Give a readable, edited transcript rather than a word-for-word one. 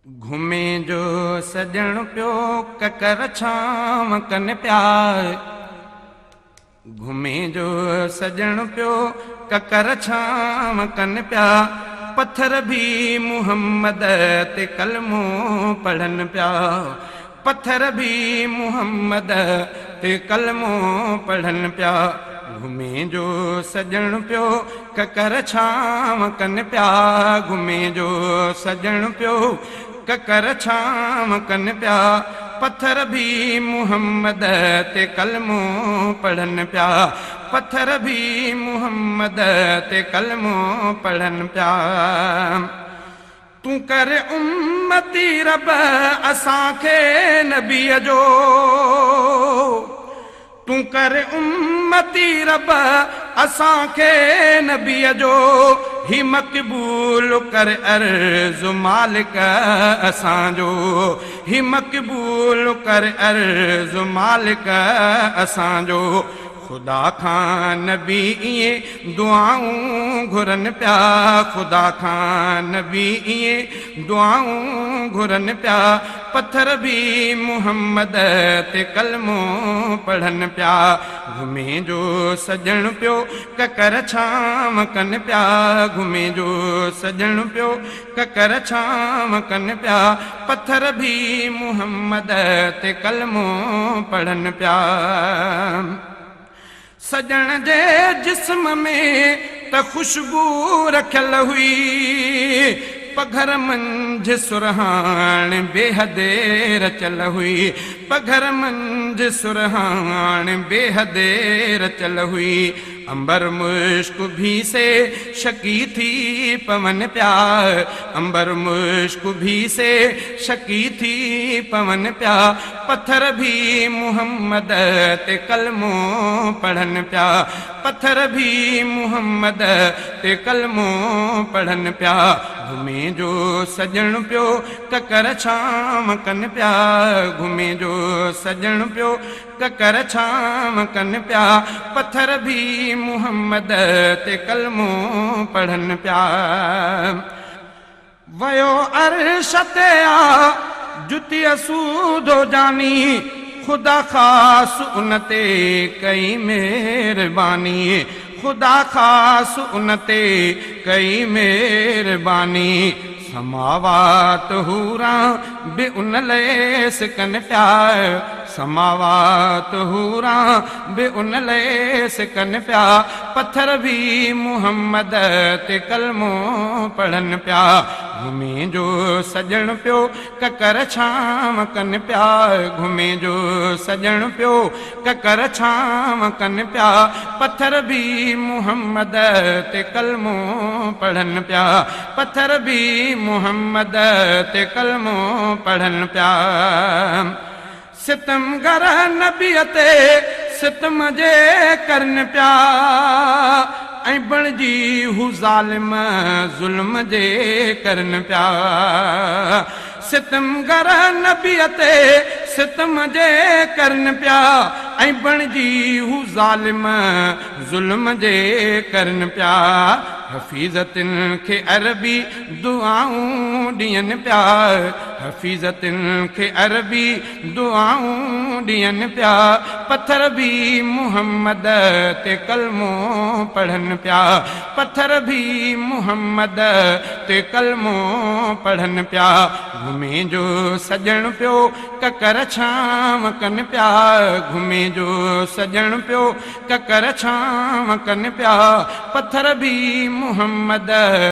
घुमे जो सजण पियो ककर छाम कन पिया घुमे जो सजण पियो ककर छाम कन पिया पत्थर भी मुहम्मद ते कलमो पढ़न पिया पत्थर भी मुहम्मद ते कलमो पढ़न पिया घुमे जो सजण पियो ककर छाम कन पिया घुमे जो सजण पियो ककर छाम कन पिया पत्थर भी मुहम्मद ते कलमो पढ़न पिया पत्थर भी मुहम्मद ते कलमो पढ़न पिया तू कर उम्मती रब असांखे नबीअ जो तू कर उम्मती रब असांखे नबीअ जो ही मक़बूल कर अर्ज़ मालिक असांजो ही मक़बूल कर अर्ज़ मालिक असांजो खुदा खां नबी इएं दुआऊं घुरन पिया खुदा खां नबी इएं दुआऊं घुरन पिया पत्थर भी मुहम्मद ते कलमो पढ़न पिया घुमे जो सजण पियो ककर छाम कन पिया घुमे जो सजण पियो ककर छाम कन पिया पत्थर भी मुहम्मद ते कलमो पढ़न पिया सजण जे जिस्म में त खुशबू रखियल हुई पघर मंझ सुरहान बेहदे रचल हुई पघर मंझ सुरहान बेहदे रचल हुई अंबर मुश्क भी से शकी थी पवन प्यार अंबर मुश्क भी से शकी थी पवन प्या पत्थर भी मुहम्मद ते कलमो पढ़न प्या पत्थर भी मुहम्मद ते कलमो पढ़न प्या घुमे जो सजण पियो ककर छाम कन प्या घुमे जो सजण पियो ककर छाम कन प्या पत्थर भी मुहम्मद ते कलमो पढ़न प्या वयो अर्श ते आ जुती असूदो जानी खुदा खास उनते कई मेहरबानी खुदा खास उनते कई मेहरबानी समावात हूरा बि उन लेस कन प्या समावात हूरा बि उन लेस कन प्या पत्थर भी मुहम्मद ते कलमो पढ़न प्या घुमे जो सजण पियो ककर छाम कन प्या घुमे जो सजण पियो ककर छाम कन प्या पत्थर भी मुहम्मद ते कलमो पढ़न प्या पत्थर भी मुहम्मद ते कलमो पढ़न प्या सितमगर नबी ते सितम जे करन प्या ऐं बणजी हू ज़ालिम ज़ुल्म जे करन प्या सितमगर नबी ते सितम जे करन प्या ऐं बणजी हू ज़ालिम ज़ुल्म जे करन प्या हफ़ीज़तिन खे अरबी दुआऊं ॾियन प्या हफ़ीज़तिन खे अरबी दुआऊं ॾियन प्या पत्थर भी मुहम्मद ते कलमो पढ़न प्या पत्थर भी मुहम्मद ते कलमो पढ़न प्या घुमे जो सजण पियो ककर छाम कन प्या घुमे जो सजण पियो ककर छाम कन प्या पत्थर भी मुहम्मद